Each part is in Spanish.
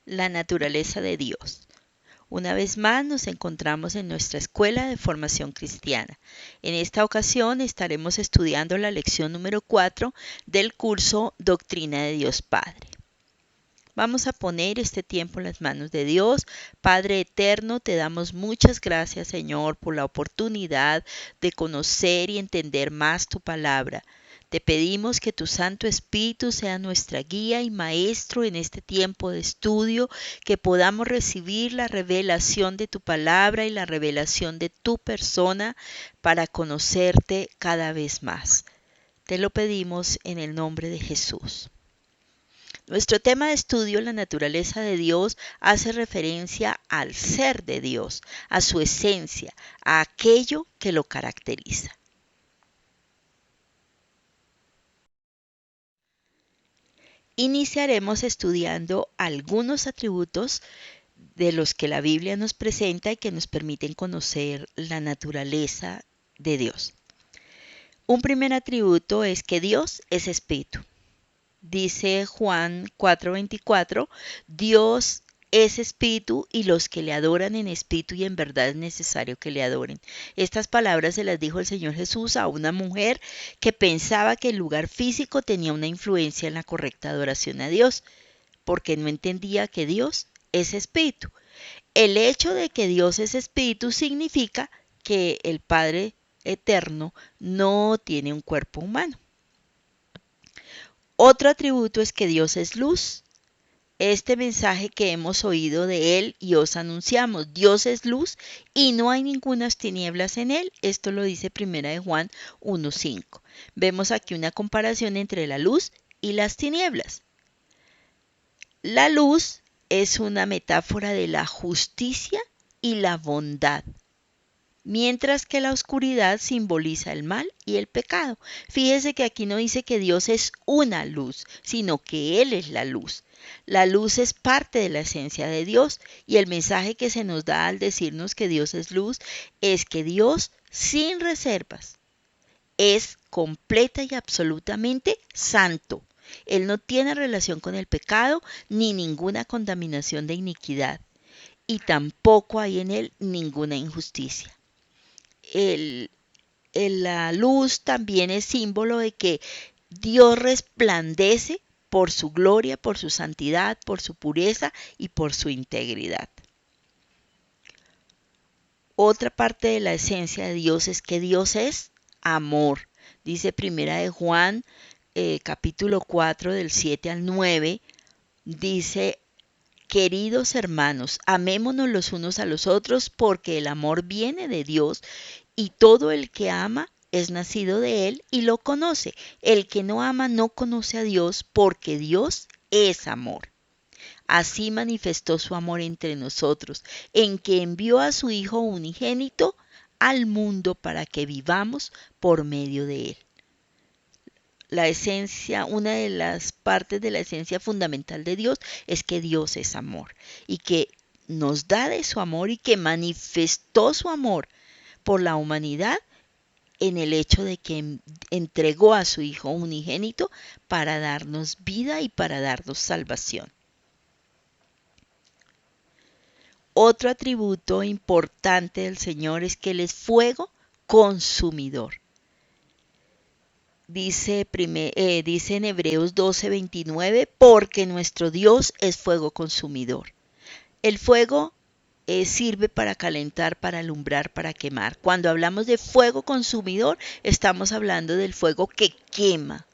La naturaleza de Dios. Una vez más nos encontramos en nuestra escuela de formación cristiana. En esta ocasión estaremos estudiando la lección número 4 del curso Doctrina de Dios Padre. Vamos a poner este tiempo en las manos de Dios. Padre eterno, te damos muchas gracias, Señor, por la oportunidad de conocer y entender más tu palabra. Te pedimos que tu Santo Espíritu sea nuestra guía y maestro en este tiempo de estudio, que podamos recibir la revelación de tu palabra y la revelación de tu persona para conocerte cada vez más. Te lo pedimos en el nombre de Jesús. Nuestro tema de estudio, la naturaleza de Dios, hace referencia al ser de Dios, a su esencia, a aquello que lo caracteriza. Iniciaremos estudiando algunos atributos de los que la Biblia nos presenta y que nos permiten conocer la naturaleza de Dios. Un primer atributo es que Dios es espíritu. Dice Juan 4:24, Dios es espíritu y los que le adoran en espíritu y en verdad es necesario que le adoren. Estas palabras se las dijo el Señor Jesús a una mujer que pensaba que el lugar físico tenía una influencia en la correcta adoración a Dios, porque no entendía que Dios es espíritu. El hecho de que Dios es espíritu significa que el Padre eterno no tiene un cuerpo humano. Otro atributo es que Dios es luz. Este mensaje que hemos oído de Él y os anunciamos, Dios es luz y no hay ningunas tinieblas en Él. Esto lo dice 1 Juan 1:5. Vemos aquí una comparación entre la luz y las tinieblas. La luz es una metáfora de la justicia y la bondad, mientras que la oscuridad simboliza el mal y el pecado. Fíjese que aquí no dice que Dios es una luz, sino que Él es la luz. La luz es parte de la esencia de Dios y el mensaje que se nos da al decirnos que Dios es luz es que Dios, sin reservas, es completa y absolutamente santo. Él no tiene relación con el pecado ni ninguna contaminación de iniquidad y tampoco hay en Él ninguna injusticia. La luz también es símbolo de que Dios resplandece por su gloria, por su santidad, por su pureza y por su integridad. Otra parte de la esencia de Dios es que Dios es amor. Dice 1 Juan capítulo 4 del 7 al 9, dice: queridos hermanos, amémonos los unos a los otros porque el amor viene de Dios y todo el que ama es nacido de Él y lo conoce. El que no ama no conoce a Dios porque Dios es amor. Así manifestó su amor entre nosotros, en que envió a su Hijo unigénito al mundo para que vivamos por medio de Él. La esencia, una de las partes de la esencia fundamental de Dios es que Dios es amor y que nos da de su amor y que manifestó su amor por la humanidad en el hecho de que entregó a su Hijo unigénito para darnos vida y para darnos salvación. Otro atributo importante del Señor es que Él es fuego consumidor. Dice en Hebreos 12:29, porque nuestro Dios es fuego consumidor. El fuego sirve para calentar, para alumbrar, para quemar. Cuando hablamos de fuego consumidor, estamos hablando del fuego que quema.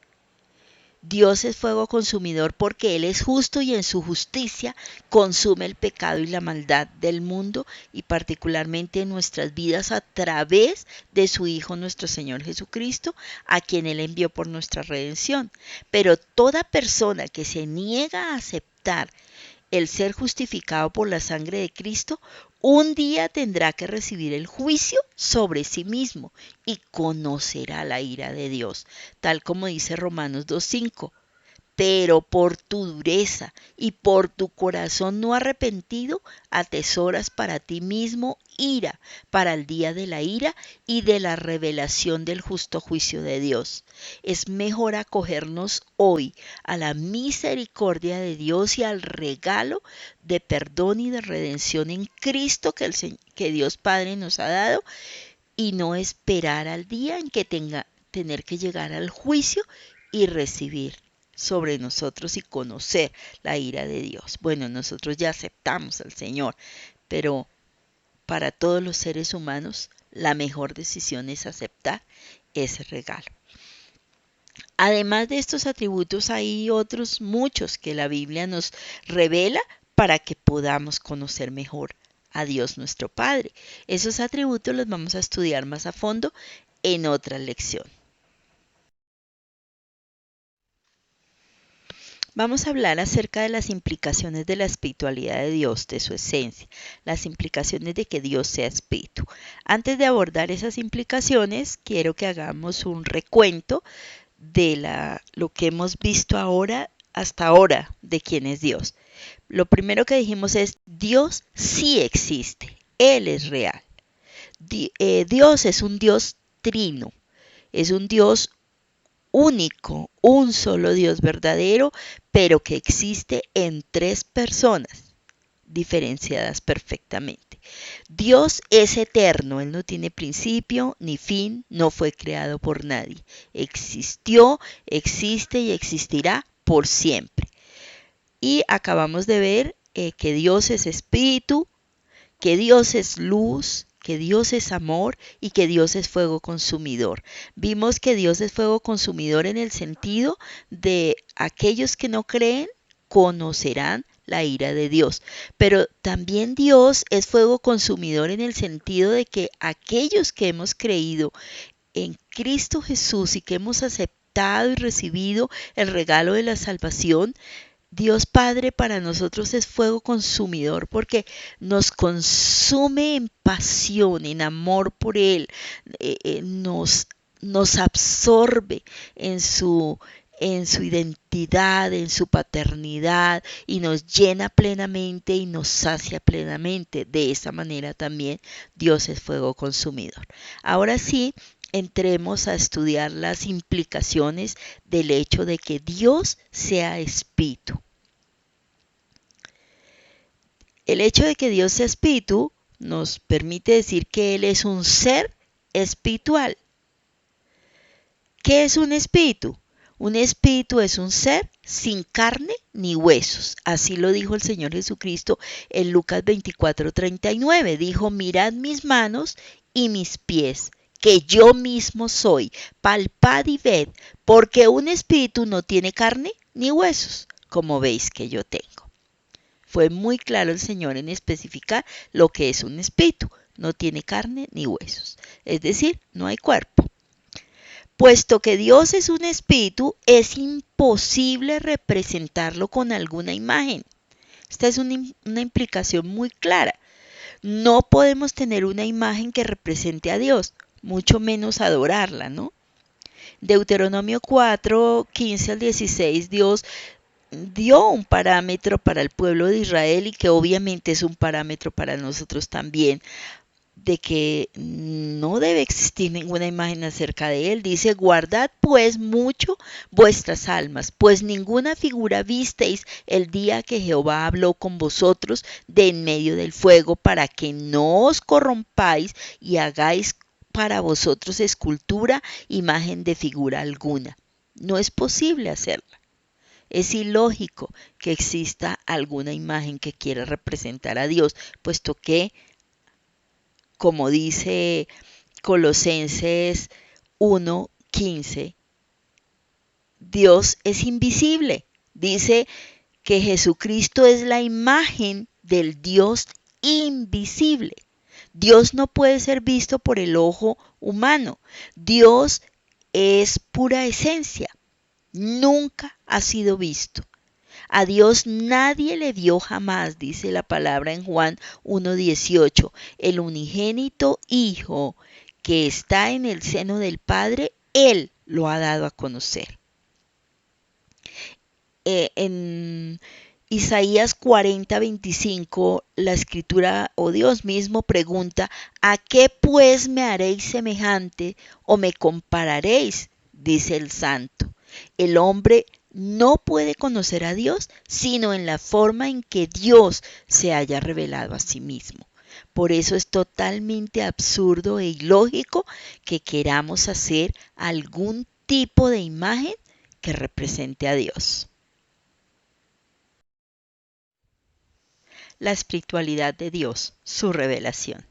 Dios es fuego consumidor porque Él es justo y en su justicia consume el pecado y la maldad del mundo y particularmente en nuestras vidas a través de su Hijo nuestro Señor Jesucristo, a quien Él envió por nuestra redención. Pero toda persona que se niega a aceptar el ser justificado por la sangre de Cristo, un día tendrá que recibir el juicio sobre sí mismo y conocerá la ira de Dios, tal como dice Romanos 2:5. pero por tu dureza y por tu corazón no arrepentido, atesoras para ti mismo ira, para el día de la ira y de la revelación del justo juicio de Dios. Es mejor acogernos hoy a la misericordia de Dios y al regalo de perdón y de redención en Cristo que Dios Padre nos ha dado, y no esperar al día en que tener que llegar al juicio y recibir sobre nosotros y conocer la ira de Dios. Bueno, nosotros ya aceptamos al Señor, pero para todos los seres humanos la mejor decisión es aceptar ese regalo. Además de estos atributos, hay otros muchos que la Biblia nos revela para que podamos conocer mejor a Dios nuestro Padre. Esos atributos los vamos a estudiar más a fondo en otra lección. Vamos a hablar acerca de las implicaciones de la espiritualidad de Dios, de su esencia, las implicaciones de que Dios sea espíritu. Antes de abordar esas implicaciones, quiero que hagamos un recuento de lo que hemos visto hasta ahora de quién es Dios. Lo primero que dijimos es: Dios sí existe, Él es real. Dios es un Dios trino, es un Dios único, un solo Dios verdadero, pero que existe en tres personas diferenciadas perfectamente. Dios es eterno, Él no tiene principio ni fin, no fue creado por nadie. Existió, existe y existirá por siempre. Y acabamos de ver que Dios es espíritu, que Dios es luz, que Dios es amor y que Dios es fuego consumidor. Vimos que Dios es fuego consumidor en el sentido de aquellos que no creen conocerán la ira de Dios. Pero también Dios es fuego consumidor en el sentido de que aquellos que hemos creído en Cristo Jesús y que hemos aceptado y recibido el regalo de la salvación, Dios Padre para nosotros es fuego consumidor porque nos consume en pasión, en amor por Él, nos absorbe en su identidad, en su paternidad, y nos llena plenamente y nos sacia plenamente. De esa manera también Dios es fuego consumidor. Ahora sí, entremos a estudiar las implicaciones del hecho de que Dios sea espíritu. El hecho de que Dios sea espíritu nos permite decir que Él es un ser espiritual. ¿Qué es un espíritu? Un espíritu es un ser sin carne ni huesos. Así lo dijo el Señor Jesucristo en Lucas 24:39. Dijo: mirad mis manos y mis pies, que yo mismo soy. Palpad y ved, porque un espíritu no tiene carne ni huesos, como veis que yo tengo. Fue muy claro el Señor en especificar lo que es un espíritu. No tiene carne ni huesos, es decir, no hay cuerpo. Puesto que Dios es un espíritu, es imposible representarlo con alguna imagen. Esta es una implicación muy clara. No podemos tener una imagen que represente a Dios, mucho menos adorarla, ¿no? Deuteronomio 4:15-16, Dios dio un parámetro para el pueblo de Israel y que obviamente es un parámetro para nosotros también, de que no debe existir ninguna imagen acerca de él. Dice: guardad pues mucho vuestras almas, pues ninguna figura visteis el día que Jehová habló con vosotros de en medio del fuego, para que no os corrompáis y hagáis para vosotros escultura, imagen de figura alguna. No es posible hacerla. Es ilógico que exista alguna imagen que quiera representar a Dios, puesto que, como dice Colosenses 1:15, Dios es invisible. Dice que Jesucristo es la imagen del Dios invisible. Dios no puede ser visto por el ojo humano. Dios es pura esencia. Nunca ha sido visto. A Dios nadie le vio jamás, dice la palabra en Juan 1:18. El unigénito Hijo que está en el seno del Padre, Él lo ha dado a conocer. En Isaías 40:25, la escritura o Dios mismo pregunta: ¿a qué pues me haréis semejante o me compararéis? Dice el santo. El hombre no puede conocer a Dios sino en la forma en que Dios se haya revelado a sí mismo. Por eso es totalmente absurdo e ilógico que queramos hacer algún tipo de imagen que represente a Dios. La espiritualidad de Dios, su revelación.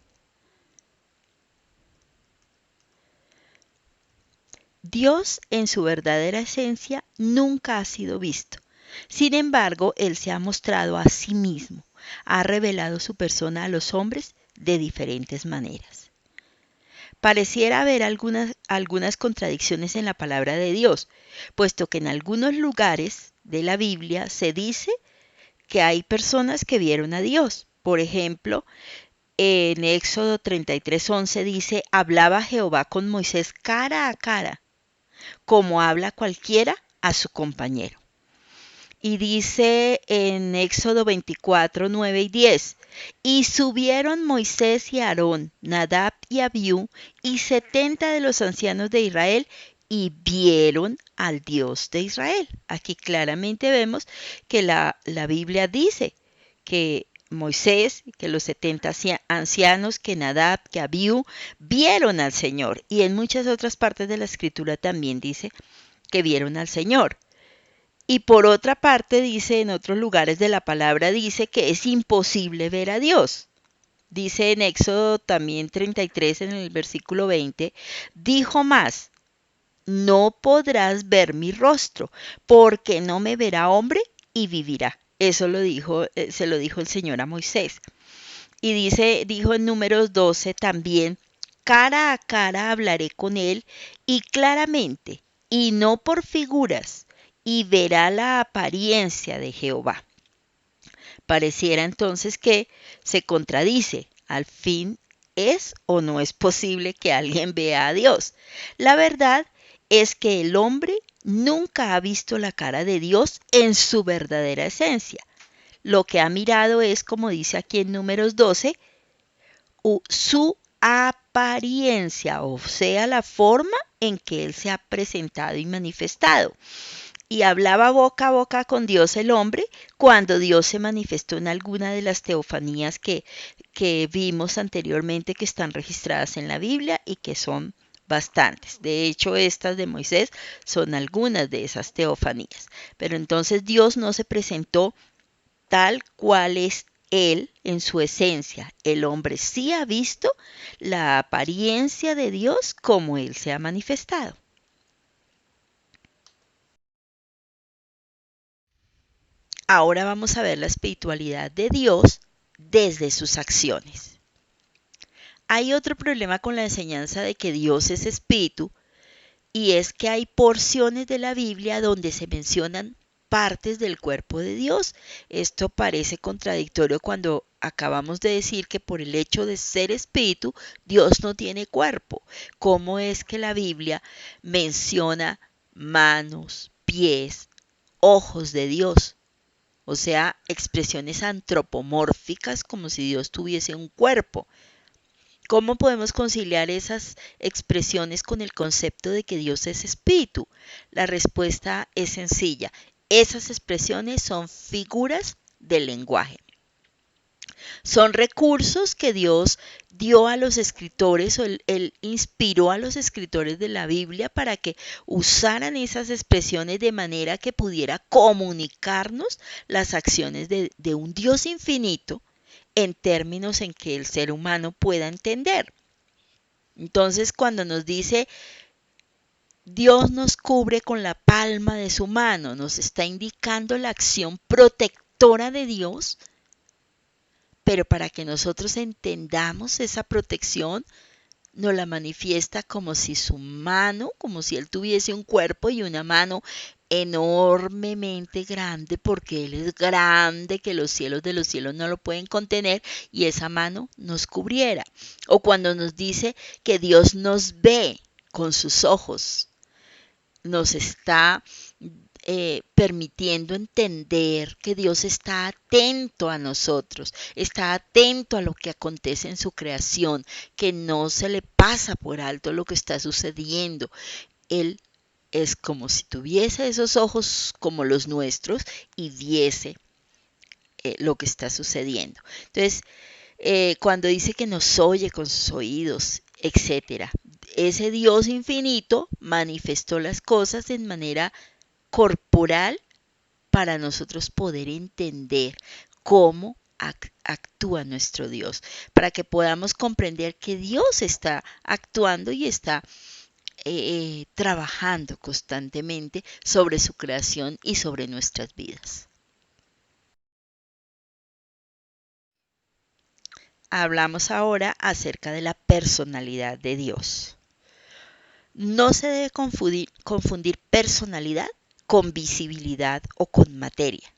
Dios en su verdadera esencia nunca ha sido visto. Sin embargo, Él se ha mostrado a sí mismo, ha revelado su persona a los hombres de diferentes maneras. Pareciera haber algunas contradicciones en la palabra de Dios, puesto que en algunos lugares de la Biblia se dice que hay personas que vieron a Dios. Por ejemplo, en Éxodo 33:11 dice: hablaba Jehová con Moisés cara a cara, como habla cualquiera a su compañero. Y dice en Éxodo 24:9 y 10: y subieron Moisés y Aarón, Nadab y Abiú, y 70 de los ancianos de Israel, y vieron al Dios de Israel. Aquí claramente vemos que la Biblia dice que Moisés, que los 70 ancianos, que Nadab, que Abiú, vieron al Señor. Y en muchas otras partes de la Escritura también dice que vieron al Señor. Y por otra parte dice, en otros lugares de la palabra dice que es imposible ver a Dios. Dice en Éxodo también 33 en el versículo 20, dijo más: no podrás ver mi rostro, porque no me verá hombre y vivirá. Eso se lo dijo el Señor a Moisés. Y dijo en Números 12 también: cara a cara hablaré con él y claramente, y no por figuras, y verá la apariencia de Jehová. Pareciera entonces que se contradice. Al fin, ¿es o no es posible que alguien vea a Dios? La verdad es que el hombre nunca ha visto la cara de Dios en su verdadera esencia. Lo que ha mirado es, como dice aquí en Números 12, su apariencia, o sea, la forma en que Él se ha presentado y manifestado. Y hablaba boca a boca con Dios el hombre cuando Dios se manifestó en alguna de las teofanías que vimos anteriormente, que están registradas en la Biblia y que son bastantes. De hecho, estas de Moisés son algunas de esas teofanías. Pero entonces Dios no se presentó tal cual es Él en su esencia. El hombre sí ha visto la apariencia de Dios como Él se ha manifestado. Ahora vamos a ver la espiritualidad de Dios desde sus acciones. Hay otro problema con la enseñanza de que Dios es espíritu, y es que hay porciones de la Biblia donde se mencionan partes del cuerpo de Dios. Esto parece contradictorio cuando acabamos de decir que por el hecho de ser espíritu, Dios no tiene cuerpo. ¿Cómo es que la Biblia menciona manos, pies, ojos de Dios? O sea, expresiones antropomórficas, como si Dios tuviese un cuerpo. ¿Cómo podemos conciliar esas expresiones con el concepto de que Dios es espíritu? La respuesta es sencilla. Esas expresiones son figuras del lenguaje. Son recursos que Dios dio a los escritores, o él inspiró a los escritores de la Biblia para que usaran esas expresiones de manera que pudiera comunicarnos las acciones de un Dios infinito en términos en que el ser humano pueda entender. Entonces, cuando nos dice Dios nos cubre con la palma de su mano, nos está indicando la acción protectora de Dios. Pero para que nosotros entendamos esa protección, nos la manifiesta como si su mano, como si Él tuviese un cuerpo y una mano enormemente grande, porque Él es grande, que los cielos de los cielos no lo pueden contener, y esa mano nos cubriera. O cuando nos dice que Dios nos ve con sus ojos, nos está permitiendo entender que Dios está atento a nosotros, está atento a lo que acontece en su creación, que no se le pasa por alto lo que está sucediendo. Él es como si tuviese esos ojos como los nuestros y viese lo que está sucediendo. Entonces, cuando dice que nos oye con sus oídos, etcétera, ese Dios infinito manifestó las cosas en manera corporal para nosotros poder entender cómo actúa nuestro Dios, para que podamos comprender que Dios está actuando y está trabajando constantemente sobre su creación y sobre nuestras vidas. Hablamos ahora acerca de la personalidad de Dios. No se debe confundir personalidad con visibilidad o con materia.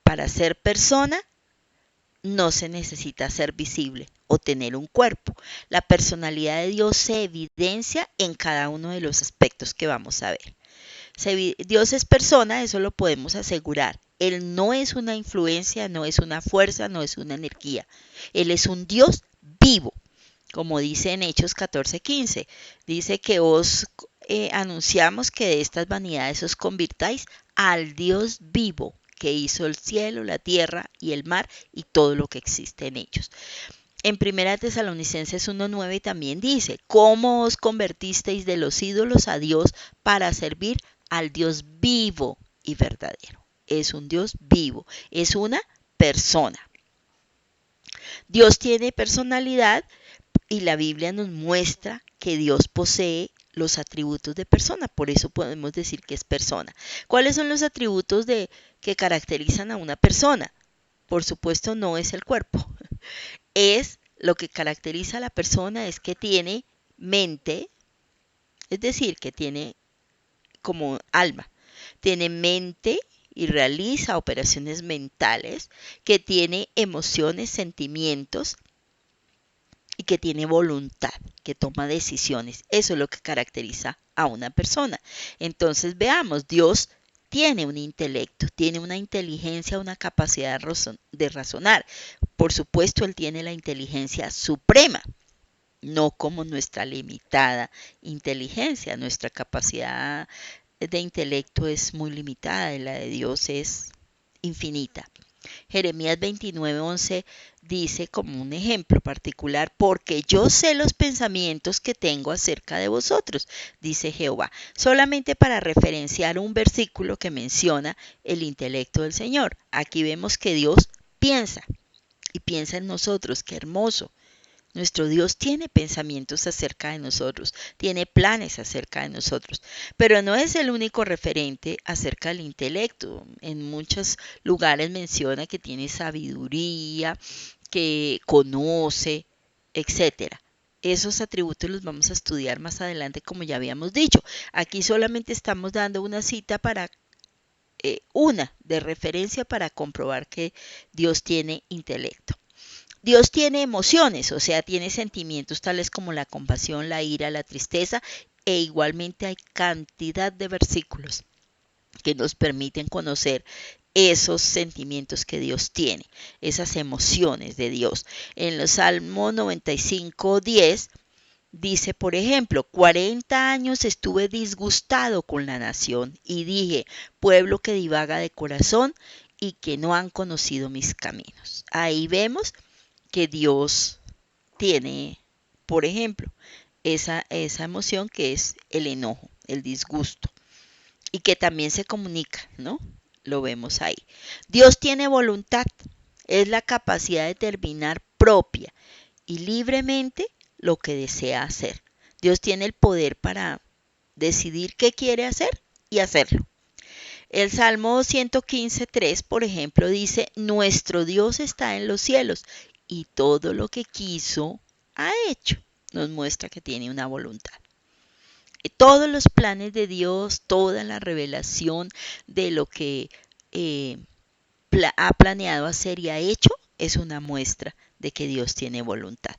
Para ser persona no se necesita ser visible o tener un cuerpo. La personalidad de Dios se evidencia en cada uno de los aspectos que vamos a ver. Dios es persona, eso lo podemos asegurar. Él no es una influencia, no es una fuerza, no es una energía. Él es un Dios vivo, como dice en Hechos 14:15. Dice que os anunciamos que de estas vanidades os convirtáis al Dios vivo, que hizo el cielo, la tierra y el mar y todo lo que existe en ellos. En 1 Tesalonicenses 1:9 también dice, ¿cómo os convertisteis de los ídolos a Dios para servir al Dios vivo y verdadero? Es un Dios vivo, es una persona. Dios tiene personalidad y la Biblia nos muestra que Dios posee los atributos de persona, por eso podemos decir que es persona. ¿Cuáles son los atributos que caracterizan a una persona? Por supuesto no es el cuerpo, es lo que caracteriza a la persona es que tiene mente, es decir, que tiene como alma, tiene mente y realiza operaciones mentales, que tiene emociones, sentimientos y que tiene voluntad, que toma decisiones. Eso es lo que caracteriza a una persona. Entonces veamos, Dios tiene un intelecto, tiene una inteligencia, una capacidad de razonar. Por supuesto, Él tiene la inteligencia suprema, no como nuestra limitada inteligencia. Nuestra capacidad de intelecto es muy limitada y la de Dios es infinita. Jeremías 29:11 dice como un ejemplo particular, porque yo sé los pensamientos que tengo acerca de vosotros, dice Jehová, solamente para referenciar un versículo que menciona el intelecto del Señor. Aquí vemos que Dios piensa y piensa en nosotros, qué hermoso. Nuestro Dios tiene pensamientos acerca de nosotros, tiene planes acerca de nosotros, pero no es el único referente acerca del intelecto. En muchos lugares menciona que tiene sabiduría, que conoce, etcétera. Esos atributos los vamos a estudiar más adelante, como ya habíamos dicho. Aquí solamente estamos dando una cita para una de referencia para comprobar que Dios tiene intelecto. Dios tiene emociones, o sea, tiene sentimientos tales como la compasión, la ira, la tristeza, e igualmente hay cantidad de versículos que nos permiten conocer esos sentimientos que Dios tiene, esas emociones de Dios. En el Salmo 95:10 dice, por ejemplo, 40 años estuve disgustado con la nación y dije, pueblo que divaga de corazón y que no han conocido mis caminos. Ahí vemos que Dios tiene, por ejemplo, esa emoción que es el enojo, el disgusto, y que también se comunica, ¿no? Lo vemos ahí. Dios tiene voluntad, es la capacidad de determinar propia y libremente lo que desea hacer. Dios tiene el poder para decidir qué quiere hacer y hacerlo. El Salmo 115:3, por ejemplo, dice, nuestro Dios está en los cielos y todo lo que quiso ha hecho. Nos muestra que tiene una voluntad. Todos los planes de Dios, toda la revelación de lo que ha planeado hacer y ha hecho, es una muestra de que Dios tiene voluntad.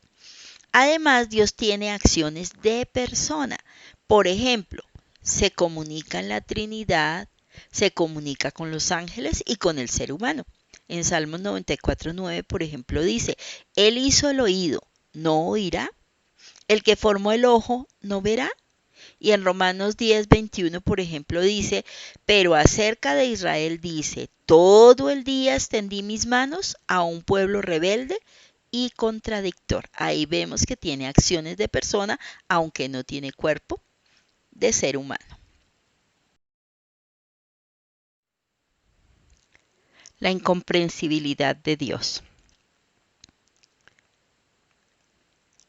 Además, Dios tiene acciones de persona. Por ejemplo, se comunica en la Trinidad, se comunica con los ángeles y con el ser humano. En Salmos 94:9, por ejemplo, dice, Él hizo el oído, ¿no oirá? El que formó el ojo, ¿no verá? Y en Romanos 10:21, por ejemplo, dice, pero acerca de Israel dice, todo el día extendí mis manos a un pueblo rebelde y contradictor. Ahí vemos que tiene acciones de persona, aunque no tiene cuerpo de ser humano. La incomprensibilidad de Dios.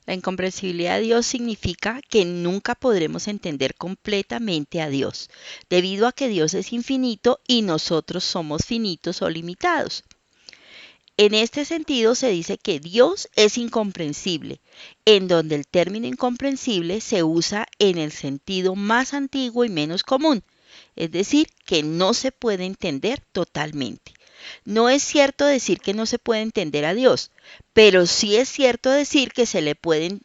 La incomprensibilidad de Dios significa que nunca podremos entender completamente a Dios, debido a que Dios es infinito y nosotros somos finitos o limitados. En este sentido se dice que Dios es incomprensible, en donde el término incomprensible se usa en el sentido más antiguo y menos común, es decir, que no se puede entender totalmente. No es cierto decir que no se puede entender a Dios, pero sí es cierto decir que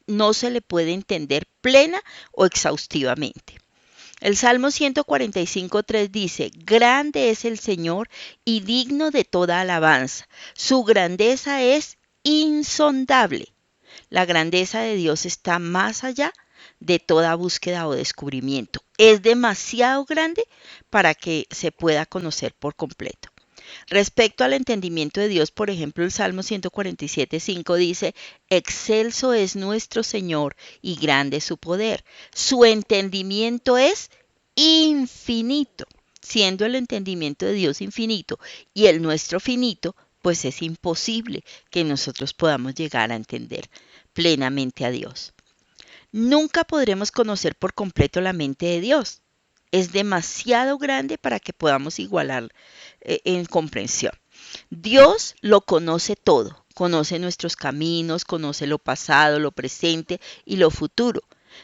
no se le puede entender plena o exhaustivamente. El Salmo 145:3 dice, grande es el Señor y digno de toda alabanza. Su grandeza es insondable. La grandeza de Dios está más allá de toda búsqueda o descubrimiento. Es demasiado grande para que se pueda conocer por completo. Respecto al entendimiento de Dios, por ejemplo, el Salmo 147:5 dice, excelso es nuestro Señor y grande su poder. Su entendimiento es infinito. Siendo el entendimiento de Dios infinito y el nuestro finito, pues es imposible que nosotros podamos llegar a entender plenamente a Dios. Nunca podremos conocer por completo la mente de Dios. Es demasiado grande para que podamos igualar en comprensión. Dios lo conoce todo, conoce nuestros caminos, conoce lo pasado, lo presente y lo futuro.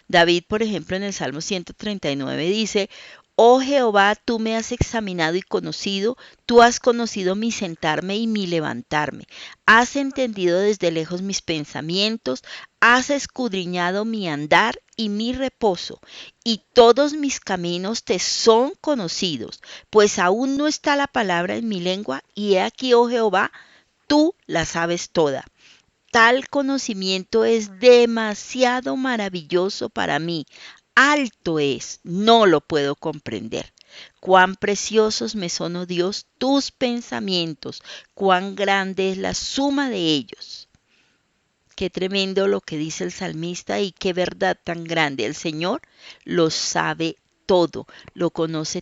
David, por ejemplo, en el Salmo 139 dice, oh Jehová, tú me has examinado y conocido, tú has conocido mi sentarme y mi levantarme, has entendido desde lejos mis pensamientos, has escudriñado mi andar y mi reposo, y todos mis caminos te son conocidos, pues aún no está la palabra en mi lengua, y he aquí, oh Jehová, tú la sabes toda. Tal conocimiento es demasiado maravilloso para mí. Alto es, no lo puedo comprender. Cuán preciosos me son, oh Dios, tus pensamientos, cuán grande es la suma de ellos. Qué tremendo lo que dice el salmista y qué verdad tan grande. El Señor lo sabe todo, lo conoce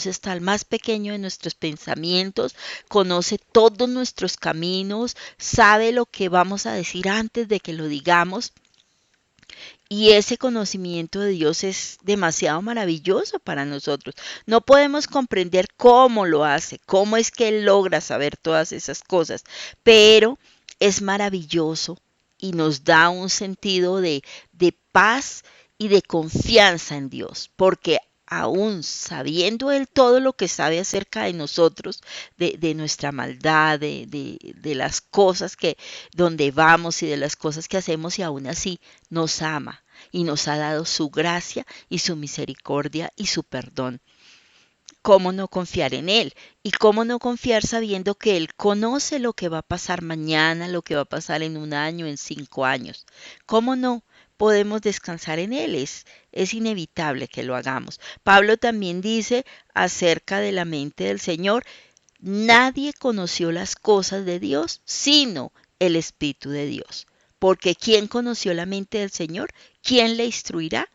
hasta el más pequeño de nuestros pensamientos, conoce todos nuestros caminos, sabe lo que vamos a decir antes de que lo digamos. Y ese conocimiento de Dios es demasiado maravilloso para nosotros. No podemos comprender cómo lo hace, cómo es que Él logra saber todas esas cosas, pero es maravilloso y nos da un sentido de paz y de confianza en Dios, porque aún sabiendo Él todo lo que sabe acerca de nosotros, de nuestra maldad, de las cosas que, donde vamos y de las cosas que hacemos, y aún así nos ama y nos ha dado su gracia y su misericordia y su perdón. ¿Cómo no confiar en Él? ¿Y cómo no confiar sabiendo que Él conoce lo que va a pasar mañana, lo que va a pasar en un año, en 5 años? ¿Cómo no podemos descansar en Él? Es inevitable que lo hagamos. Pablo también dice acerca de la mente del Señor, nadie conoció las cosas de Dios sino el Espíritu de Dios. Porque ¿quién conoció la mente del Señor? ¿Quién le instruirá?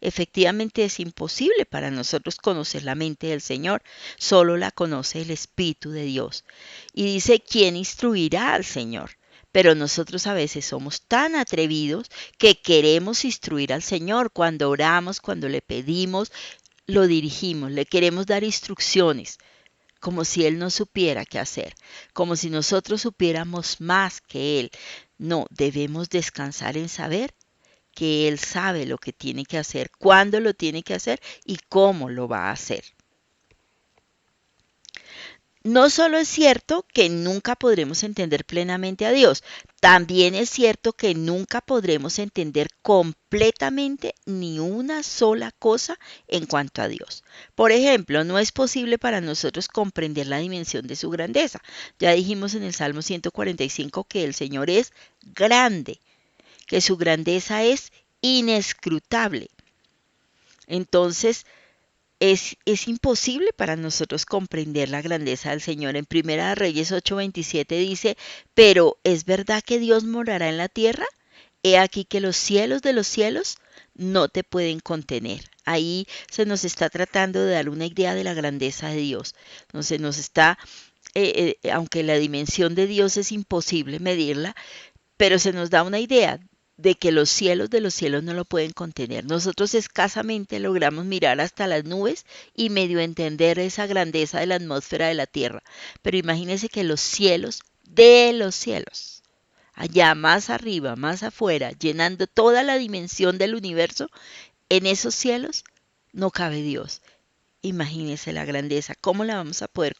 Efectivamente es imposible para nosotros conocer la mente del Señor, solo la conoce el Espíritu de Dios. Y dice, ¿quién instruirá al Señor? Pero nosotros a veces somos tan atrevidos que queremos instruir al Señor cuando oramos, cuando le pedimos, lo dirigimos, le queremos dar instrucciones, como si Él no supiera qué hacer, como si nosotros supiéramos más que Él. No, debemos descansar en saber que Él sabe lo que tiene que hacer, cuándo lo tiene que hacer y cómo lo va a hacer. No solo es cierto que nunca podremos entender plenamente a Dios, también es cierto que nunca podremos entender completamente ni una sola cosa en cuanto a Dios. Por ejemplo, no es posible para nosotros comprender la dimensión de su grandeza. Ya dijimos en el Salmo 145 que el Señor es grande, que su grandeza es inescrutable. Entonces, es imposible para nosotros comprender la grandeza del Señor. En Primera de Reyes 8:27 dice, pero ¿es verdad que Dios morará en la tierra? He aquí que los cielos de los cielos no te pueden contener. Ahí se nos está tratando de dar una idea de la grandeza de Dios. Entonces nos está, aunque la dimensión de Dios es imposible medirla, pero se nos da una idea de que los cielos de los cielos no lo pueden contener. Nosotros escasamente logramos mirar hasta las nubes y medio entender esa grandeza de la atmósfera de la tierra. Pero imagínense que los cielos de los cielos, allá más arriba, más afuera, llenando toda la dimensión del universo, en esos cielos no cabe Dios. Imagínese la grandeza, ¿cómo la vamos a poder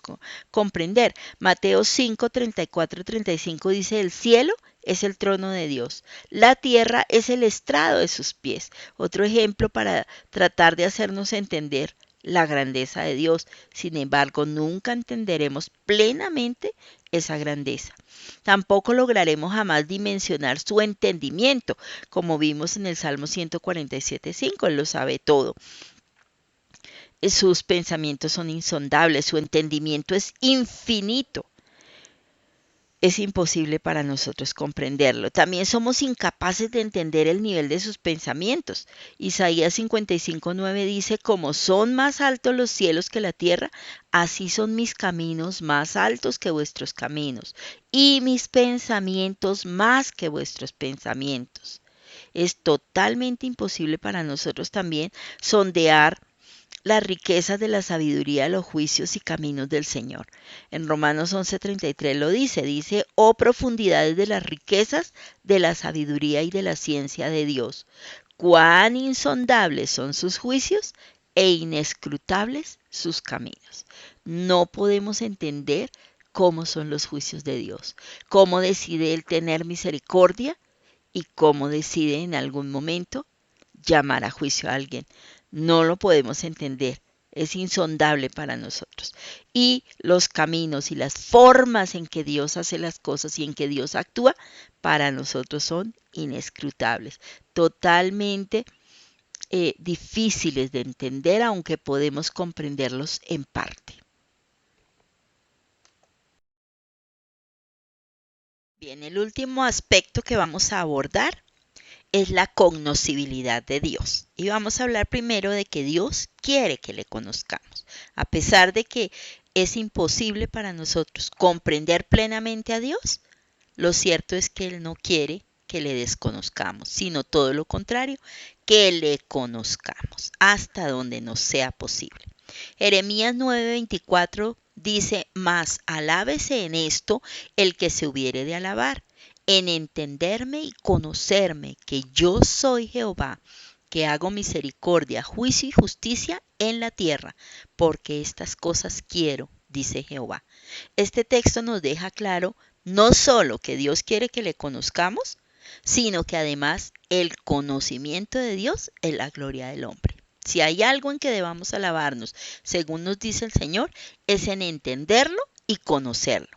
comprender? Mateo 5, 34, 35 dice, el cielo es el trono de Dios, la tierra es el estrado de sus pies. Otro ejemplo para tratar de hacernos entender la grandeza de Dios. Sin embargo, nunca entenderemos plenamente esa grandeza. Tampoco lograremos jamás dimensionar su entendimiento, como vimos en el Salmo 147, 5, Él lo sabe todo. Sus pensamientos son insondables, su entendimiento es infinito. Es imposible para nosotros comprenderlo. También somos incapaces de entender el nivel de sus pensamientos. Isaías 55:9 dice, como son más altos los cielos que la tierra, así son mis caminos más altos que vuestros caminos, y mis pensamientos más que vuestros pensamientos. Es totalmente imposible para nosotros también sondear las riquezas de la sabiduría, los juicios y caminos del Señor. En Romanos 11:33 lo dice, oh profundidades de las riquezas de la sabiduría y de la ciencia de Dios, cuán insondables son sus juicios e inescrutables sus caminos. No podemos entender cómo son los juicios de Dios, cómo decide Él tener misericordia y cómo decide en algún momento llamar a juicio a alguien. No lo podemos entender, es insondable para nosotros. Y los caminos y las formas en que Dios hace las cosas y en que Dios actúa, para nosotros son inescrutables, totalmente difíciles de entender, aunque podemos comprenderlos en parte. Bien, el último aspecto que vamos a abordar es la cognoscibilidad de Dios. Y vamos a hablar primero de que Dios quiere que le conozcamos. A pesar de que es imposible para nosotros comprender plenamente a Dios, lo cierto es que Él no quiere que le desconozcamos, sino todo lo contrario, que le conozcamos hasta donde nos sea posible. Jeremías 9:24 dice, mas alábese en esto el que se hubiere de alabar, en entenderme y conocerme que yo soy Jehová, que hago misericordia, juicio y justicia en la tierra, porque estas cosas quiero, dice Jehová. Este texto nos deja claro no solo que Dios quiere que le conozcamos, sino que además el conocimiento de Dios es la gloria del hombre. Si hay algo en que debamos alabarnos, según nos dice el Señor, es en entenderlo y conocerlo.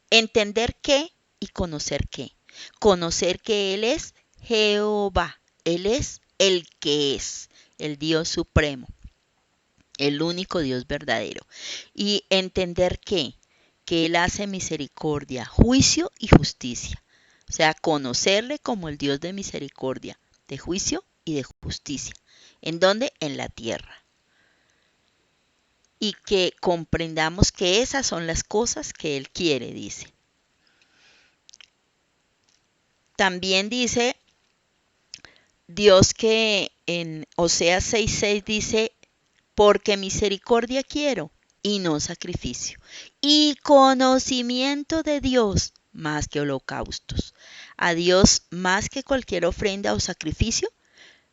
¿Entender qué y conocer qué? Conocer que Él es Jehová, Él es el Dios supremo, el único Dios verdadero. Y entender que Él hace misericordia, juicio y justicia. O sea, conocerle como el Dios de misericordia, de juicio y de justicia. ¿En dónde? En la tierra. Y que comprendamos que esas son las cosas que Él quiere, dice. También dice Dios que en Oseas 6:6 dice, porque misericordia quiero y no sacrificio, y conocimiento de Dios más que holocaustos. A Dios más que cualquier ofrenda o sacrificio,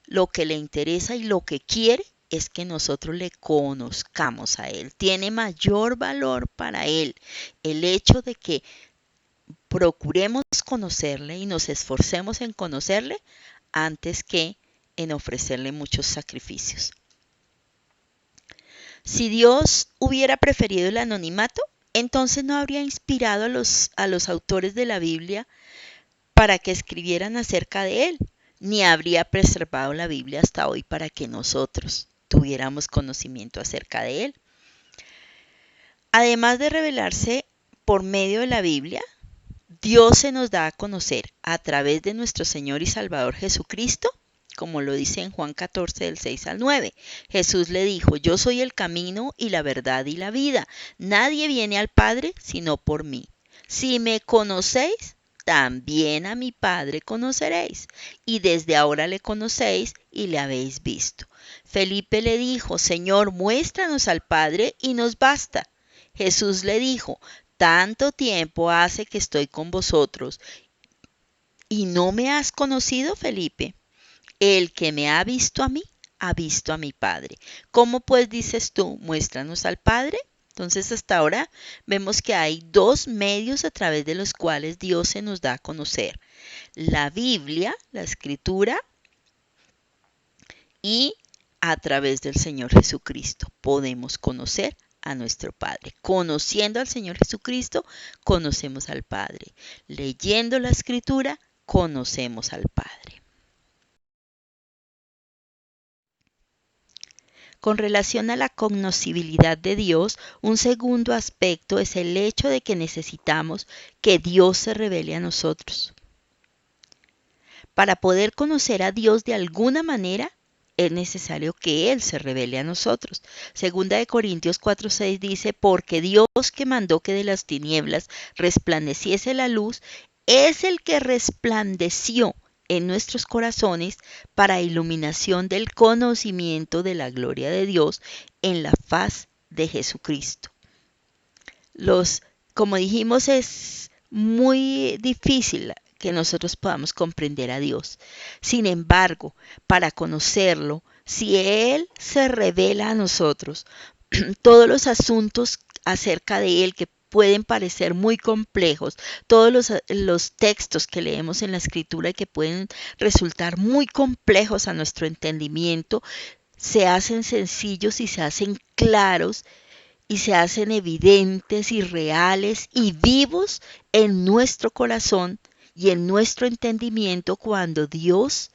lo que le interesa y lo que quiere es que nosotros le conozcamos a Él. Tiene mayor valor para Él el hecho de que procuremos conocerle y nos esforcemos en conocerle antes que en ofrecerle muchos sacrificios. Si Dios hubiera preferido el anonimato, entonces no habría inspirado a los autores de la Biblia para que escribieran acerca de Él, ni habría preservado la Biblia hasta hoy para que nosotros tuviéramos conocimiento acerca de Él. Además de revelarse por medio de la Biblia, Dios se nos da a conocer a través de nuestro Señor y Salvador Jesucristo, como lo dice en Juan 14, del 6 al 9. Jesús le dijo: yo soy el camino y la verdad y la vida. Nadie viene al Padre sino por mí. Si me conocéis, también a mi Padre conoceréis. Y desde ahora le conocéis y le habéis visto. Felipe le dijo: Señor, muéstranos al Padre y nos basta. Jesús le dijo: tanto tiempo hace que estoy con vosotros y no me has conocido, Felipe. El que me ha visto a mí, ha visto a mi Padre. ¿Cómo pues dices tú, muéstranos al Padre? Entonces hasta ahora vemos que hay dos medios a través de los cuales Dios se nos da a conocer: la Biblia, la Escritura, y a través del Señor Jesucristo podemos conocer a nuestro Padre. Conociendo al Señor Jesucristo, conocemos al Padre. Leyendo la Escritura, conocemos al Padre. Con relación a la cognoscibilidad de Dios, un segundo aspecto es el hecho de que necesitamos que Dios se revele a nosotros. Para poder conocer a Dios de alguna manera, es necesario que Él se revele a nosotros. Segunda de Corintios 4:6 dice: porque Dios, que mandó que de las tinieblas resplandeciese la luz, es el que resplandeció en nuestros corazones para iluminación del conocimiento de la gloria de Dios en la faz de Jesucristo. Como dijimos, es muy difícil que nosotros podamos comprender a Dios. Sin embargo, para conocerlo, si Él se revela a nosotros, todos los asuntos acerca de Él que pueden parecer muy complejos, todos los textos que leemos en la Escritura y que pueden resultar muy complejos a nuestro entendimiento, se hacen sencillos y se hacen claros y se hacen evidentes y reales y vivos en nuestro corazón y en nuestro entendimiento cuando Dios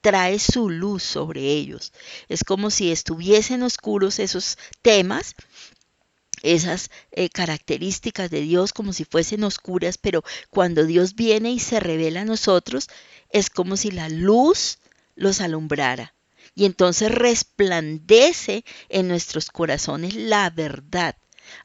trae su luz sobre ellos. Es como si estuviesen oscuros esos temas, esas características de Dios, como si fuesen oscuras, pero cuando Dios viene y se revela a nosotros, es como si la luz los alumbrara. Y entonces resplandece en nuestros corazones la verdad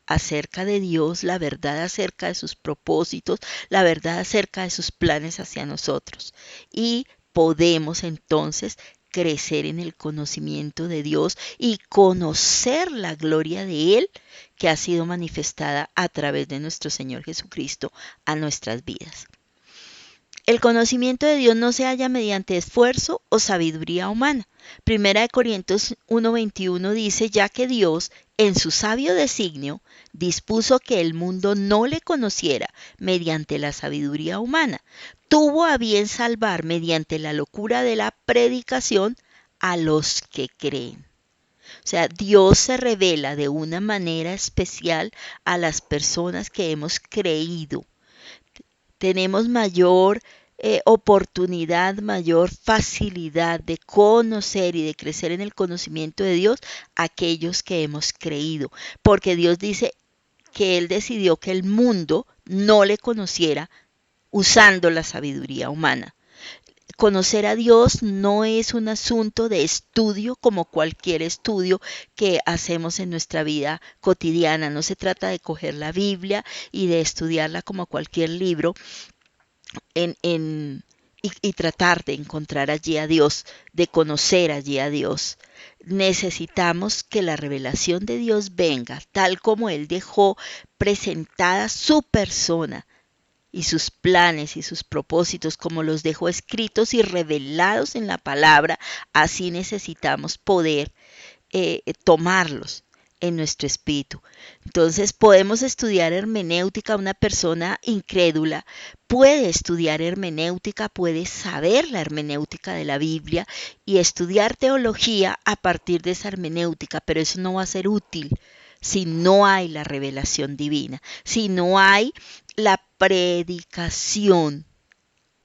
acerca de Dios, la verdad acerca de sus propósitos, la verdad acerca de sus planes hacia nosotros. Y podemos entonces crecer en el conocimiento de Dios y conocer la gloria de Él que ha sido manifestada a través de nuestro Señor Jesucristo a nuestras vidas. El conocimiento de Dios no se halla mediante esfuerzo o sabiduría humana. Primera de Corintios 1:21 dice: ya que Dios, en su sabio designio, dispuso que el mundo no le conociera mediante la sabiduría humana, tuvo a bien salvar mediante la locura de la predicación a los que creen. O sea, Dios se revela de una manera especial a las personas que hemos creído. Tenemos mayor oportunidad, mayor facilidad de conocer y de crecer en el conocimiento de Dios aquellos que hemos creído. Porque Dios dice que Él decidió que el mundo no le conociera usando la sabiduría humana. Conocer a Dios no es un asunto de estudio como cualquier estudio que hacemos en nuestra vida cotidiana. No se trata de coger la Biblia y de estudiarla como cualquier libro y tratar de encontrar allí a Dios, de conocer allí a Dios. Necesitamos que la revelación de Dios venga tal como Él dejó presentada su persona y sus planes y sus propósitos, como los dejó escritos y revelados en la palabra. Así necesitamos poder tomarlos en nuestro espíritu. Entonces podemos estudiar hermenéutica. Una persona incrédula puede estudiar hermenéutica, puede saber la hermenéutica de la Biblia y estudiar teología a partir de esa hermenéutica, pero eso no va a ser útil si no hay la revelación divina, si no hay la predicación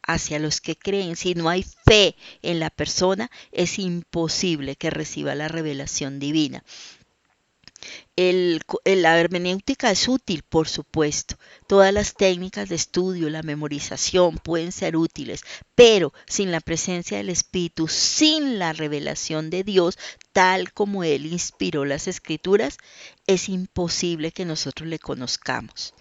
hacia los que creen. Si no hay fe en la persona, es imposible que reciba la revelación divina. La hermenéutica es útil, por supuesto. Todas las técnicas de estudio, la memorización pueden ser útiles, pero sin la presencia del Espíritu, sin la revelación de Dios, tal como Él inspiró las Escrituras, es imposible que nosotros le conozcamos.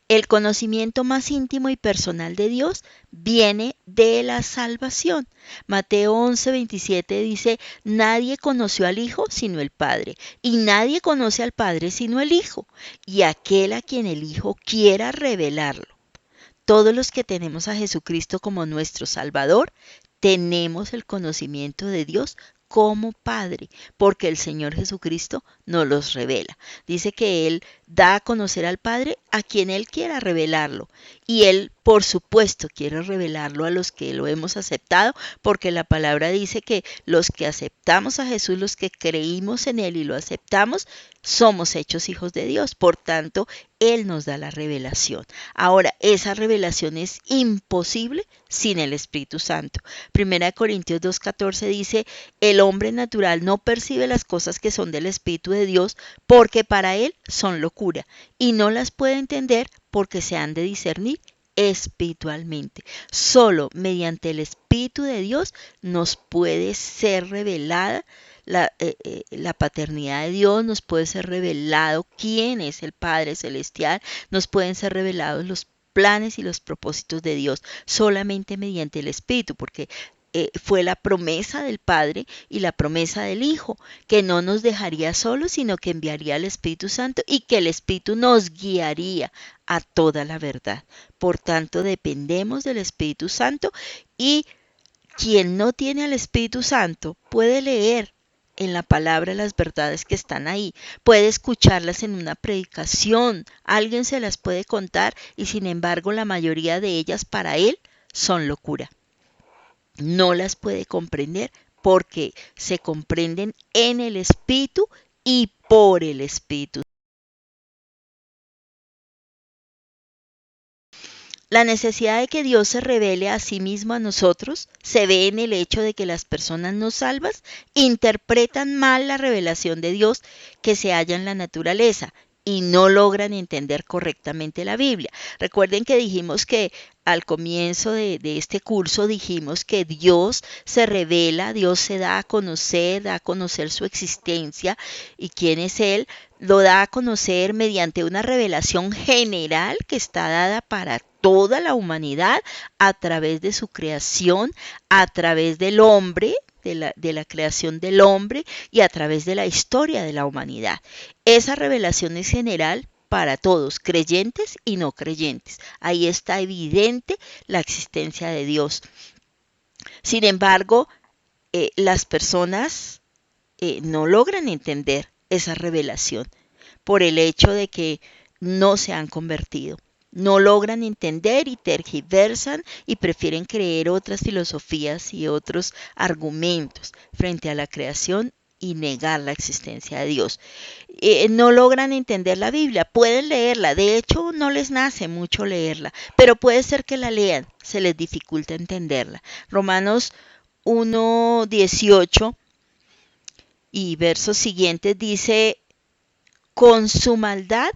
El conocimiento más íntimo y personal de Dios viene de la salvación. Mateo 11:27 dice, nadie conoció al Hijo sino el Padre, y nadie conoce al Padre sino el Hijo, y aquel a quien el Hijo quiera revelarlo. Todos los que tenemos a Jesucristo como nuestro Salvador, tenemos el conocimiento de Dios como Padre, porque el Señor Jesucristo nos los revela. Dice que Él da a conocer al Padre a quien Él quiera revelarlo. Y Él, por supuesto, quiere revelarlo a los que lo hemos aceptado, porque la palabra dice que los que aceptamos a Jesús, los que creímos en Él y lo aceptamos, somos hechos hijos de Dios. Por tanto, Él nos da la revelación. Ahora, esa revelación es imposible sin el Espíritu Santo. 1 Corintios 2:14 dice, el hombre natural no percibe las cosas que son del Espíritu de Dios porque para él son locura y no las puede entender porque se han de discernir espiritualmente. Solo mediante el Espíritu de Dios nos puede ser revelada la paternidad de Dios, nos puede ser revelado quién es el Padre Celestial, nos pueden ser revelados los planes y los propósitos de Dios solamente mediante el Espíritu, porque fue la promesa del Padre y la promesa del Hijo, que no nos dejaría solos, sino que enviaría al Espíritu Santo y que el Espíritu nos guiaría a toda la verdad. Por tanto, dependemos del Espíritu Santo y quien no tiene al Espíritu Santo puede leer en la palabra las verdades que están ahí, puede escucharlas en una predicación, alguien se las puede contar y sin embargo la mayoría de ellas para él son locura. No las puede comprender porque se comprenden en el Espíritu y por el Espíritu. La necesidad de que Dios se revele a sí mismo a nosotros se ve en el hecho de que las personas no salvas interpretan mal la revelación de Dios que se halla en la naturaleza y no logran entender correctamente la Biblia. Recuerden que dijimos que al comienzo de este curso dijimos que Dios se revela, Dios se da a conocer su existencia y quién es Él, lo da a conocer mediante una revelación general que está dada para toda la humanidad a través de su creación, a través del hombre, de la creación del hombre y a través de la historia de la humanidad. Esa revelación es general para todos, creyentes y no creyentes. Ahí está evidente la existencia de Dios. Sin embargo, las personas no logran entender esa revelación por el hecho de que no se han convertido. No logran entender y tergiversan y prefieren creer otras filosofías y otros argumentos frente a la creación y negar la existencia de Dios. No logran entender la Biblia, pueden leerla, de hecho no les nace mucho leerla, pero puede ser que la lean, se les dificulta entenderla. Romanos 1:18 y versos siguientes dice, con su maldad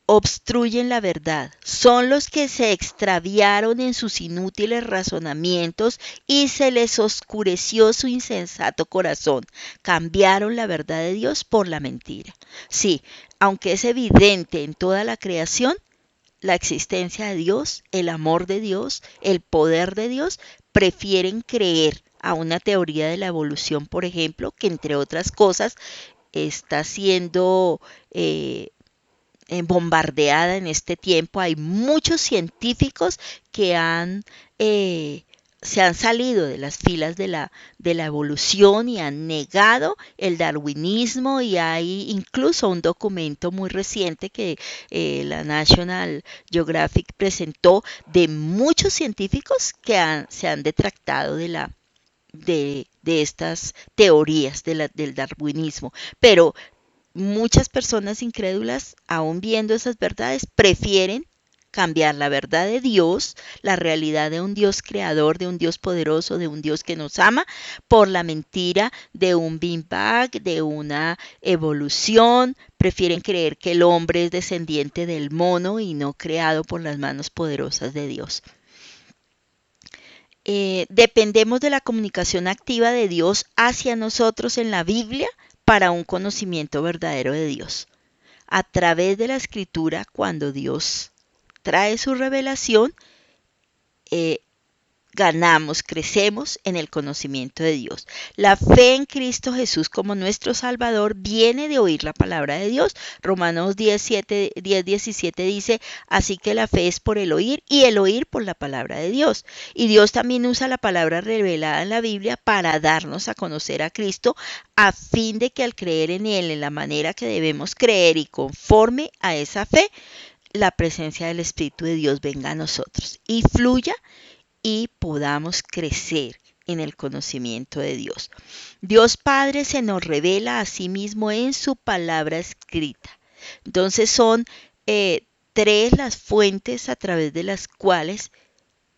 obstruyen la verdad. Son los que se extraviaron en sus inútiles razonamientos y se les oscureció su insensato corazón. Cambiaron la verdad de Dios por la mentira. Sí, aunque es evidente en toda la creación, la existencia de Dios, el amor de Dios, el poder de Dios, prefieren creer a una teoría de la evolución, por ejemplo, que entre otras cosas está siendo bombardeada en este tiempo. Hay muchos científicos que han se han salido de las filas de la evolución y han negado el darwinismo, y hay incluso un documento muy reciente que la National Geographic presentó de muchos científicos que se han detractado de estas teorías del darwinismo. Pero muchas personas incrédulas, aún viendo esas verdades, prefieren cambiar la verdad de Dios, la realidad de un Dios creador, de un Dios poderoso, de un Dios que nos ama, por la mentira de un Big Bang, de una evolución. Prefieren creer que el hombre es descendiente del mono y no creado por las manos poderosas de Dios. Dependemos de la comunicación activa de Dios hacia nosotros en la Biblia para un conocimiento verdadero de Dios. A través de la escritura, cuando Dios trae su revelación, eh, ganamos, crecemos en el conocimiento de Dios. La fe en Cristo Jesús como nuestro Salvador viene de oír la palabra de Dios. Romanos 10:17 dice, así que la fe es por el oír y el oír por la palabra de Dios. Y Dios también usa la palabra revelada en la Biblia para darnos a conocer a Cristo, a fin de que al creer en Él en la manera que debemos creer y conforme a esa fe, la presencia del Espíritu de Dios venga a nosotros y fluya y podamos crecer en el conocimiento de Dios. Dios Padre se nos revela a sí mismo en su palabra escrita. Entonces son tres las fuentes a través de las cuales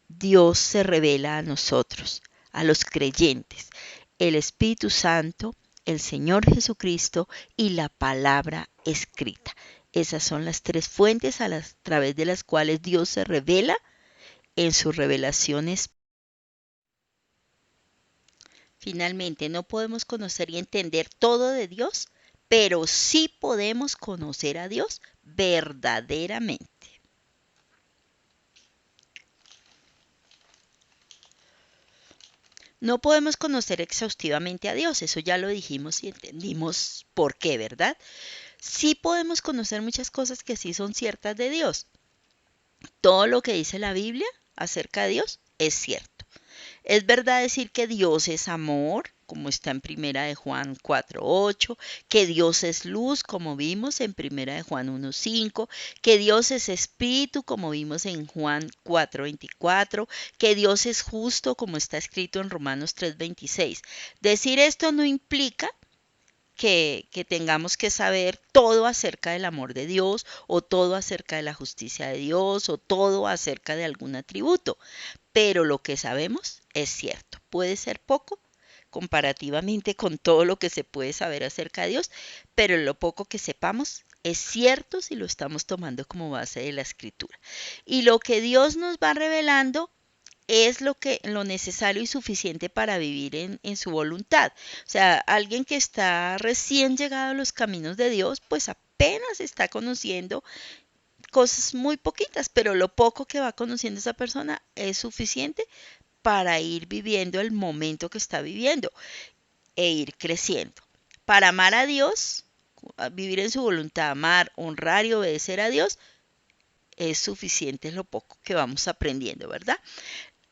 Dios se revela a nosotros, a los creyentes: el Espíritu Santo, el Señor Jesucristo y la palabra escrita. Esas son las tres fuentes a través de las cuales Dios se revela en sus revelaciones. Finalmente, no podemos conocer y entender todo de Dios, pero sí podemos conocer a Dios verdaderamente. No podemos conocer exhaustivamente a Dios, eso ya lo dijimos y entendimos por qué, ¿verdad? Sí podemos conocer muchas cosas que sí son ciertas de Dios. Todo lo que dice la Biblia acerca de Dios es cierto. Es verdad decir que Dios es amor, como está en Primera de Juan 4:8, que Dios es luz, como vimos en Primera de Juan 1:5, que Dios es espíritu, como vimos en Juan 4:24, que Dios es justo, como está escrito en Romanos 3:26. Decir esto no implica que tengamos que saber todo acerca del amor de Dios, o todo acerca de la justicia de Dios, o todo acerca de algún atributo. Pero lo que sabemos es cierto. Puede ser poco comparativamente con todo lo que se puede saber acerca de Dios, pero lo poco que sepamos es cierto si lo estamos tomando como base de la escritura. Y lo que Dios nos va revelando es lo necesario y suficiente para vivir en su voluntad. O sea, alguien que está recién llegado a los caminos de Dios, pues apenas está conociendo cosas muy poquitas, pero lo poco que va conociendo esa persona es suficiente para ir viviendo el momento que está viviendo e ir creciendo. Para amar a Dios, vivir en su voluntad, amar, honrar y obedecer a Dios, es suficiente lo poco que vamos aprendiendo, ¿verdad?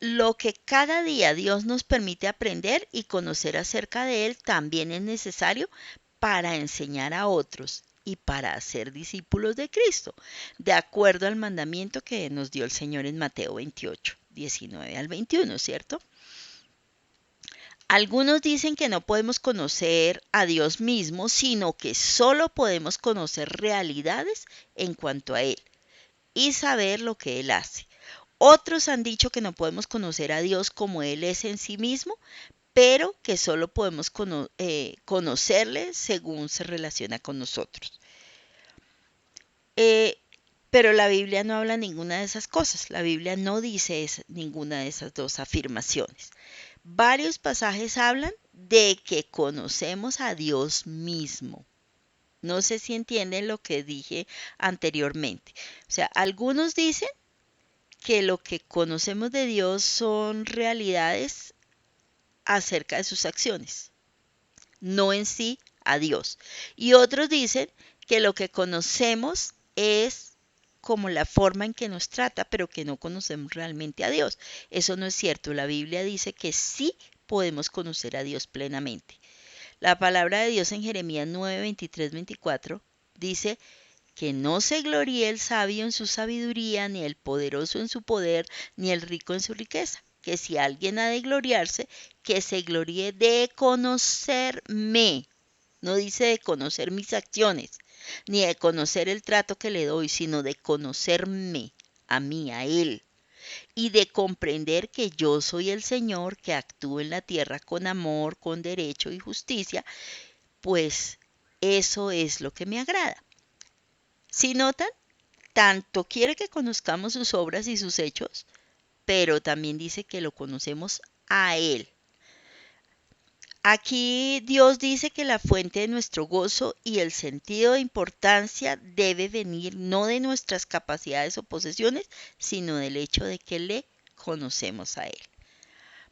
Lo que cada día Dios nos permite aprender y conocer acerca de Él también es necesario para enseñar a otros y para hacer discípulos de Cristo, de acuerdo al mandamiento que nos dio el Señor en Mateo 28:19-21, ¿cierto? Algunos dicen que no podemos conocer a Dios mismo, sino que solo podemos conocer realidades en cuanto a Él y saber lo que Él hace. Otros han dicho que no podemos conocer a Dios como Él es en sí mismo, pero que solo podemos conocerle según se relaciona con nosotros. Eh, pero la Biblia no habla ninguna de esas cosas. La Biblia no dice ninguna de esas dos afirmaciones. Varios pasajes hablan de que conocemos a Dios mismo. No sé si entienden lo que dije anteriormente. O sea, algunos dicen que lo que conocemos de Dios son realidades acerca de sus acciones, no en sí a Dios. Y otros dicen que lo que conocemos es como la forma en que nos trata, pero que no conocemos realmente a Dios. Eso no es cierto. La Biblia dice que sí podemos conocer a Dios plenamente. La palabra de Dios en Jeremías 9, 23, 24 dice que no se gloríe el sabio en su sabiduría, ni el poderoso en su poder, ni el rico en su riqueza. Que si alguien ha de gloriarse, que se gloríe de conocerme. No dice de conocer mis acciones, ni de conocer el trato que le doy, sino de conocerme, a mí, a Él, y de comprender que yo soy el Señor que actúa en la tierra con amor, con derecho y justicia, pues eso es lo que me agrada. Si notan, tanto quiere que conozcamos sus obras y sus hechos, pero también dice que lo conocemos a Él. Aquí Dios dice que la fuente de nuestro gozo y el sentido de importancia debe venir no de nuestras capacidades o posesiones, sino del hecho de que le conocemos a Él.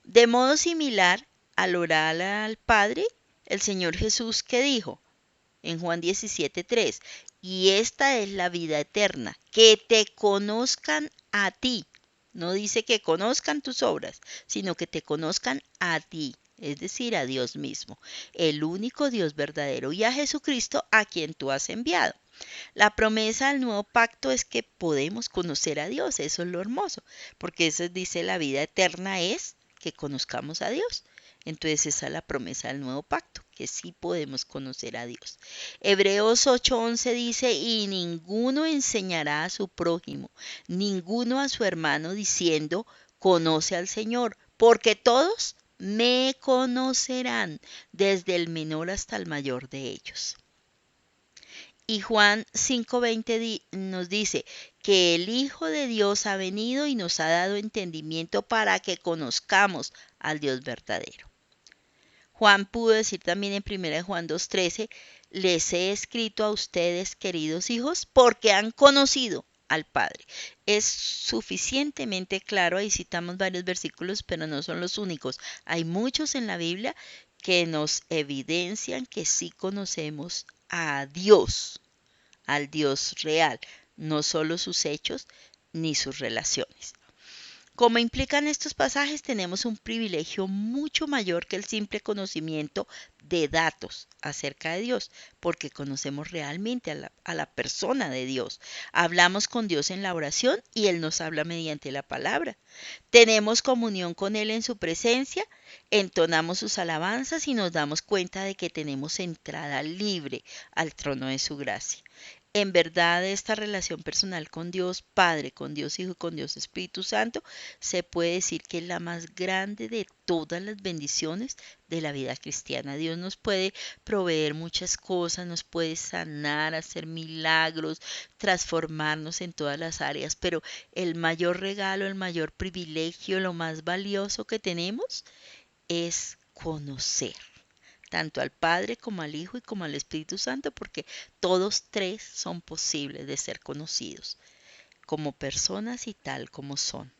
De modo similar, al orar al Padre, el Señor Jesús que dijo en Juan 17:3, y esta es la vida eterna, que te conozcan a ti. No dice que conozcan tus obras, sino que te conozcan a ti, es decir, a Dios mismo, el único Dios verdadero, y a Jesucristo a quien tú has enviado. La promesa del nuevo pacto es que podemos conocer a Dios, eso es lo hermoso, porque eso dice la vida eterna es que conozcamos a Dios. Entonces esa es la promesa del nuevo pacto, que sí podemos conocer a Dios. Hebreos 8:11 dice, y ninguno enseñará a su prójimo, ninguno a su hermano diciendo, conoce al Señor, porque todos me conocerán, desde el menor hasta el mayor de ellos. Y Juan 5:20 nos dice que el Hijo de Dios ha venido y nos ha dado entendimiento para que conozcamos al Dios verdadero. Juan pudo decir también en 1 Juan 2:13, les he escrito a ustedes, queridos hijos, porque han conocido al Padre. Es suficientemente claro, ahí citamos varios versículos, pero no son los únicos. Hay muchos en la Biblia que nos evidencian que sí conocemos a Dios, al Dios real, no solo sus hechos ni sus relaciones. Como implican estos pasajes, tenemos un privilegio mucho mayor que el simple conocimiento de datos acerca de Dios, porque conocemos realmente a la persona de Dios. Hablamos con Dios en la oración y Él nos habla mediante la palabra. Tenemos comunión con Él en su presencia, entonamos sus alabanzas y nos damos cuenta de que tenemos entrada libre al trono de su gracia. En verdad, esta relación personal con Dios Padre, con Dios Hijo y con Dios Espíritu Santo, se puede decir que es la más grande de todas las bendiciones de la vida cristiana. Dios nos puede proveer muchas cosas, nos puede sanar, hacer milagros, transformarnos en todas las áreas, pero el mayor regalo, el mayor privilegio, lo más valioso que tenemos es conocer tanto al Padre como al Hijo y como al Espíritu Santo, porque todos tres son posibles de ser conocidos como personas y tal como son,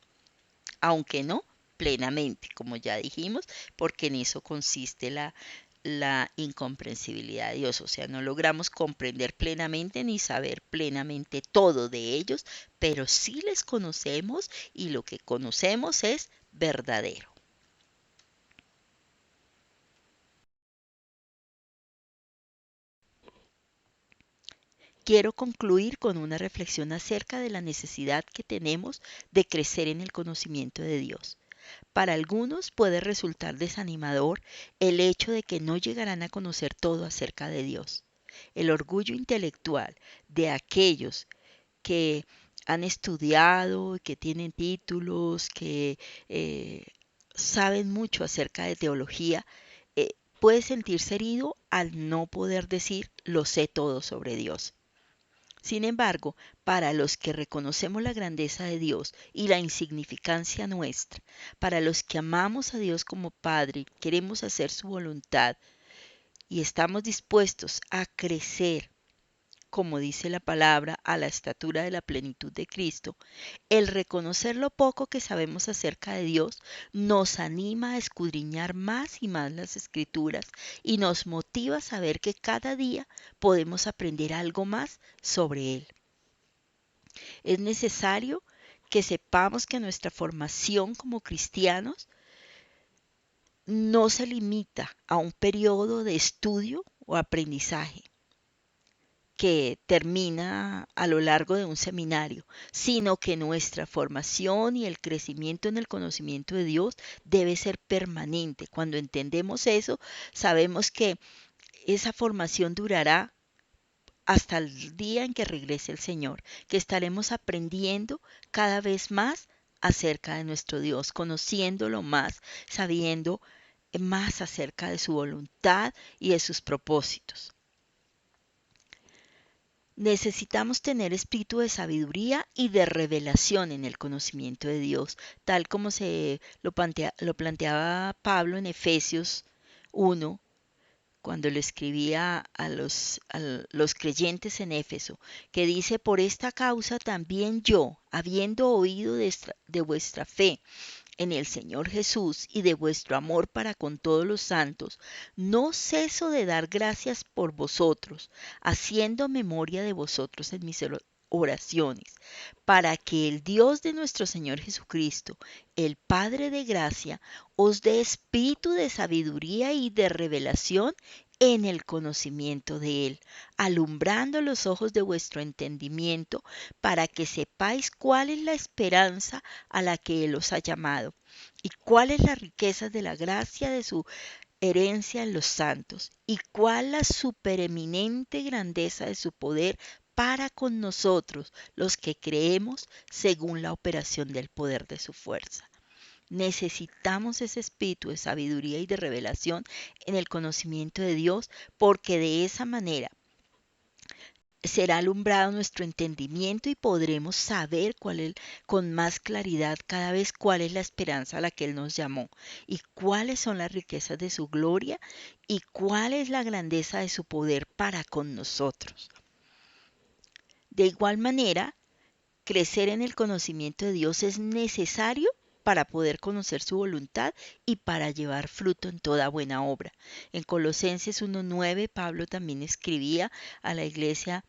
aunque no plenamente, como ya dijimos, porque en eso consiste la incomprensibilidad de Dios, o sea, no logramos comprender plenamente ni saber plenamente todo de ellos, pero sí les conocemos y lo que conocemos es verdadero. Quiero concluir con una reflexión acerca de la necesidad que tenemos de crecer en el conocimiento de Dios. Para algunos puede resultar desanimador el hecho de que no llegarán a conocer todo acerca de Dios. El orgullo intelectual de aquellos que han estudiado, que tienen títulos, que saben mucho acerca de teología, puede sentirse herido al no poder decir lo sé todo sobre Dios. Sin embargo, para los que reconocemos la grandeza de Dios y la insignificancia nuestra, para los que amamos a Dios como Padre, queremos hacer su voluntad y estamos dispuestos a crecer, como dice la palabra, a la estatura de la plenitud de Cristo, el reconocer lo poco que sabemos acerca de Dios nos anima a escudriñar más y más las Escrituras y nos motiva a saber que cada día podemos aprender algo más sobre Él. Es necesario que sepamos que nuestra formación como cristianos no se limita a un periodo de estudio o aprendizaje que termina a lo largo de un seminario, sino que nuestra formación y el crecimiento en el conocimiento de Dios debe ser permanente. Cuando entendemos eso, sabemos que esa formación durará hasta el día en que regrese el Señor, que estaremos aprendiendo cada vez más acerca de nuestro Dios, conociéndolo más, sabiendo más acerca de su voluntad y de sus propósitos. Necesitamos tener espíritu de sabiduría y de revelación en el conocimiento de Dios, tal como lo planteaba Pablo en Efesios 1, cuando le escribía a los creyentes en Éfeso, que dice: por esta causa también yo, habiendo oído de vuestra fe en el Señor Jesús y de vuestro amor para con todos los santos, no ceso de dar gracias por vosotros, haciendo memoria de vosotros en mis oraciones, para que el Dios de nuestro Señor Jesucristo, el Padre de gracia, os dé espíritu de sabiduría y de revelación en el conocimiento de Él, alumbrando los ojos de vuestro entendimiento, para que sepáis cuál es la esperanza a la que Él os ha llamado, y cuáles las riquezas de la gracia de su herencia en los santos, y cuál la supereminente grandeza de su poder para con nosotros, los que creemos, según la operación del poder de su fuerza. Necesitamos ese espíritu de sabiduría y de revelación en el conocimiento de Dios, porque de esa manera será alumbrado nuestro entendimiento y podremos saber con más claridad cada vez cuál es la esperanza a la que Él nos llamó, y cuáles son las riquezas de su gloria, y cuál es la grandeza de su poder para con nosotros. De igual manera, crecer en el conocimiento de Dios es necesario para poder conocer su voluntad y para llevar fruto en toda buena obra. En Colosenses 1:9, Pablo también escribía a la iglesia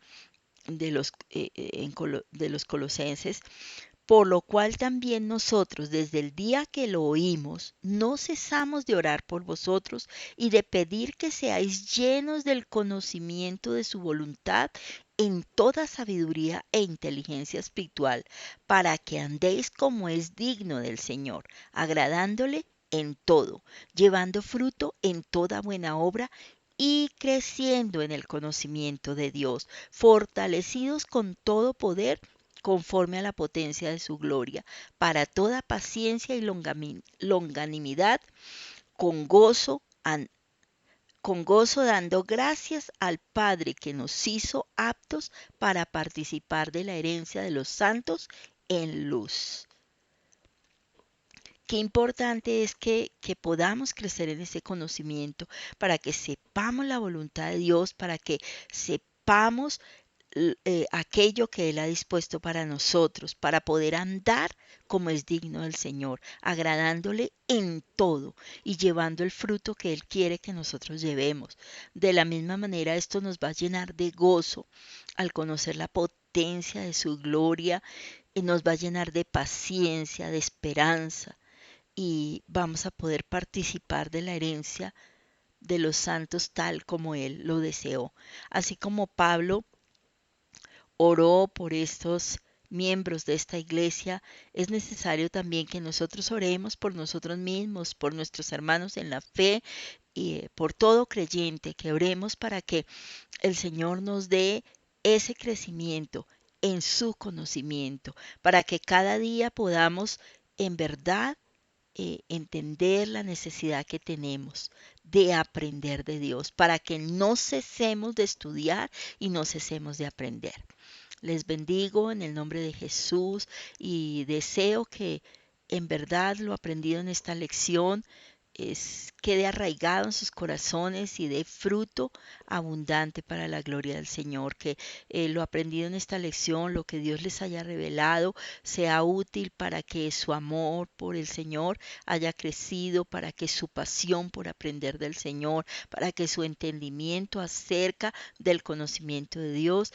de los colosenses: por lo cual también nosotros, desde el día que lo oímos, no cesamos de orar por vosotros y de pedir que seáis llenos del conocimiento de su voluntad en toda sabiduría e inteligencia espiritual, para que andéis como es digno del Señor, agradándole en todo, llevando fruto en toda buena obra y creciendo en el conocimiento de Dios, fortalecidos con todo poder conforme a la potencia de su gloria, para toda paciencia y longanimidad, con gozo, dando gracias al Padre que nos hizo aptos para participar de la herencia de los santos en luz. Qué importante es que podamos crecer en ese conocimiento, para que sepamos la voluntad de Dios, para que sepamos aquello que Él ha dispuesto para nosotros, para poder andar como es digno del Señor, agradándole en todo y llevando el fruto que Él quiere que nosotros llevemos. De la misma manera, esto nos va a llenar de gozo al conocer la potencia de su gloria, y nos va a llenar de paciencia, de esperanza, y vamos a poder participar de la herencia de los santos tal como Él lo deseó. Así como Pablo oró por estos miembros de esta iglesia, es necesario también que nosotros oremos por nosotros mismos, por nuestros hermanos en la fe y por todo creyente, que oremos para que el Señor nos dé ese crecimiento en su conocimiento, para que cada día podamos en verdad entender la necesidad que tenemos de aprender de Dios, para que no cesemos de estudiar y no cesemos de aprender. Les bendigo en el nombre de Jesús y deseo que en verdad lo aprendido en esta lección quede arraigado en sus corazones y dé fruto abundante para la gloria del Señor. Que lo aprendido en esta lección, lo que Dios les haya revelado, sea útil para que su amor por el Señor haya crecido, para que su pasión por aprender del Señor, para que su entendimiento acerca del conocimiento de Dios